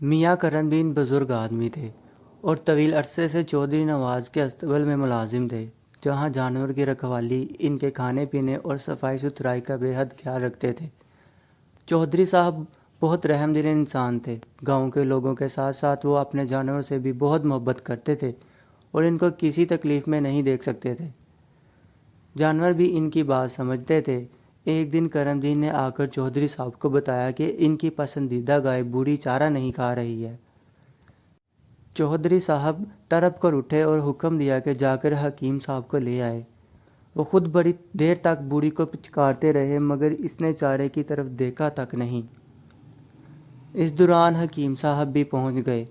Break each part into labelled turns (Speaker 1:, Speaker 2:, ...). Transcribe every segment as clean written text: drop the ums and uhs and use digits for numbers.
Speaker 1: میاں کرم دین بزرگ آدمی تھے اور طویل عرصے سے چودھری نواز کے استبل میں ملازم تھے، جہاں جانور کی رکھوالی، ان کے کھانے پینے اور صفائی ستھرائی کا بے حد خیال رکھتے تھے۔ چودھری صاحب بہت رحم دل انسان تھے۔ گاؤں کے لوگوں کے ساتھ ساتھ وہ اپنے جانوروں سے بھی بہت محبت کرتے تھے اور ان کو کسی تکلیف میں نہیں دیکھ سکتے تھے۔ جانور بھی ان کی بات سمجھتے تھے۔ ایک دن کرم دین نے آ کر چودھری صاحب کو بتایا کہ ان کی پسندیدہ گائے بوڑھی چارہ نہیں کھا رہی ہے۔ چودھری صاحب تڑپ کر اٹھے اور حکم دیا کہ جا کر حکیم صاحب کو لے آئے۔ وہ خود بڑی دیر تک بوڑھی کو پچکارتے رہے مگر اس نے چارے کی طرف دیکھا تک نہیں۔ اس دوران حکیم صاحب بھی پہنچ گئے۔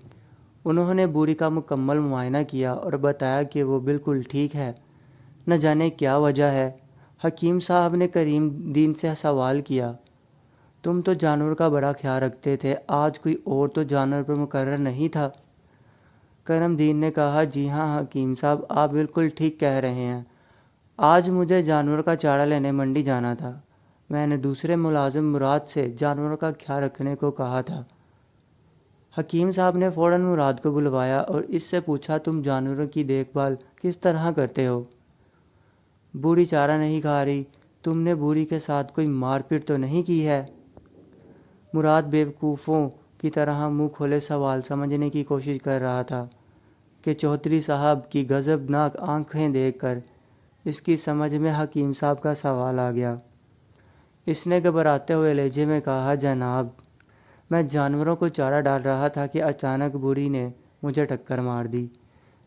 Speaker 1: انہوں نے بوڑھی کا مکمل معائنہ کیا اور بتایا کہ وہ بالکل ٹھیک ہے، نہ جانے کیا وجہ ہے۔ حکیم صاحب نے کریم دین سے سوال کیا، تم تو جانور کا بڑا خیال رکھتے تھے، آج کوئی اور تو جانور پر مقرر نہیں تھا؟ کرم دین نے کہا، جی ہاں حکیم صاحب، آپ بالکل ٹھیک کہہ رہے ہیں۔ آج مجھے جانور کا چارہ لینے منڈی جانا تھا۔ میں نے دوسرے ملازم مراد سے جانوروں کا خیال رکھنے کو کہا تھا۔ حکیم صاحب نے فوراً مراد کو بلوایا اور اس سے پوچھا، تم جانوروں کی دیکھ بھال کس طرح کرتے ہو؟ بوڑھی چارہ نہیں کھا رہی، تم نے بوڑھی کے ساتھ کوئی مار پیٹ تو نہیں کی ہے؟ مراد بیوقوفوں کی طرح منہ کھولے سوال سمجھنے کی کوشش کر رہا تھا کہ چودھری صاحب کی غضبناک آنکھیں دیکھ کر اس کی سمجھ میں حکیم صاحب کا سوال آ گیا۔ اس نے گھبراتے ہوئے لہجے میں کہا، جناب، میں جانوروں کو چارہ ڈال رہا تھا کہ اچانک بوڑھی نے مجھے ٹکر مار دی۔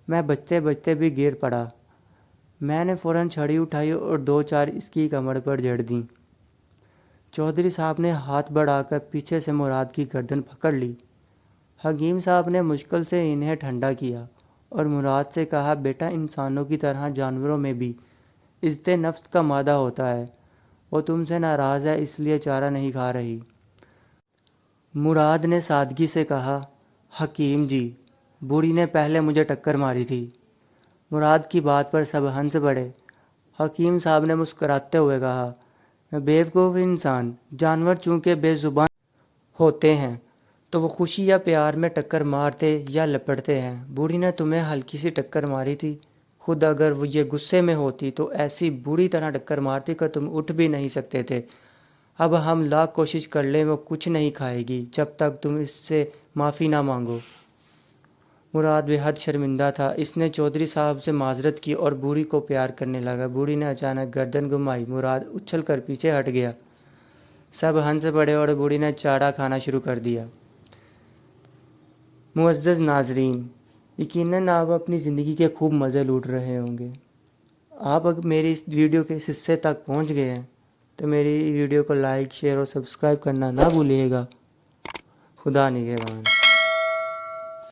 Speaker 1: میں بچتے بچتے بھی گر پڑا۔ میں نے فوراً چھڑی اٹھائی اور دو چار اس کی کمر پر جڑ دیں۔ چودھری صاحب نے ہاتھ بڑھا کر پیچھے سے مراد کی گردن پکڑ لی۔ حکیم صاحب نے مشکل سے انہیں ٹھنڈا کیا اور مراد سے کہا، بیٹا، انسانوں کی طرح جانوروں میں بھی عزت نفس کا مادہ ہوتا ہے۔ وہ تم سے ناراض ہے اس لیے چارہ نہیں کھا رہی۔ مراد نے سادگی سے کہا، حکیم جی، بوڑھی نے پہلے مجھے ٹکر ماری تھی۔ مراد کی بات پر سب ہنس پڑے۔ حکیم صاحب نے مسکراتے ہوئے کہا، بیوقوف انسان، جانور چونکہ بے زبان ہوتے ہیں تو وہ خوشی یا پیار میں ٹکر مارتے یا لپٹتے ہیں۔ بوڑھی نے تمہیں ہلکی سی ٹکر ماری تھی، خود اگر وہ یہ غصے میں ہوتی تو ایسی بری طرح ٹکر مارتی کہ تم اٹھ بھی نہیں سکتے تھے۔ اب ہم لاکھ کوشش کر لیں وہ کچھ نہیں کھائے گی جب تک تم اس سے معافی نہ مانگو۔ مراد بے حد شرمندہ تھا۔ اس نے چودھری صاحب سے معذرت کی اور بوڑھی کو پیار کرنے لگا۔ بوڑھی نے اچانک گردن گھمائی، مراد اچھل کر پیچھے ہٹ گیا۔ سب ہنس پڑے اور بوڑھی نے چارہ کھانا شروع کر دیا۔ معزز ناظرین، یقیناً آپ اپنی زندگی کے خوب مزے لوٹ رہے ہوں گے۔ آپ اگر میری اس ویڈیو کے اس حصے تک پہنچ گئے ہیں تو میری ویڈیو کو لائک، شیئر اور سبسکرائب کرنا نہ بھولیے گا۔ خدا نگہبان۔